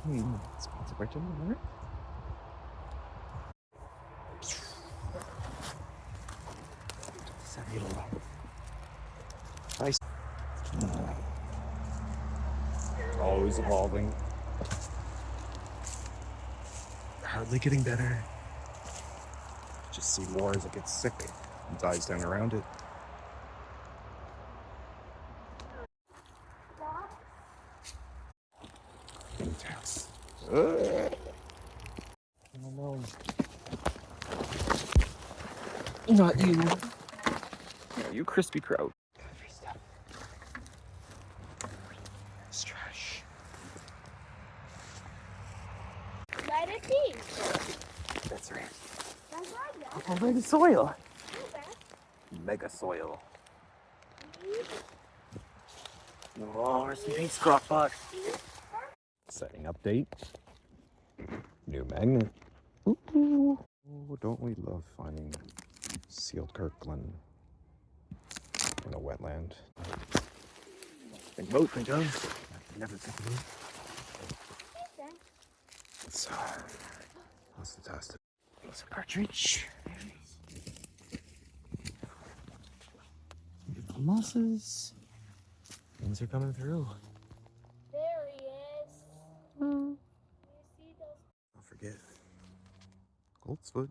Sponsored by tim-brrrrrr. Nice. Always evolving. Hardly getting better. Just see more as it gets sick and dies down around it. Intense. Oh no. Not you. No, you crispy kraut. It's trash. Let it be. That's right. That's right. Oh, mega soil. Mega soil. Oh, there's some big scrap box. Setting update. New magnet. Ooh. Oh, don't we love finding sealed Kirkland in a wetland? Think of. Never think of. Let's test it. It's a cartridge. Beautiful mosses. Things are coming through. There he is. Don't forget Coltsfoot.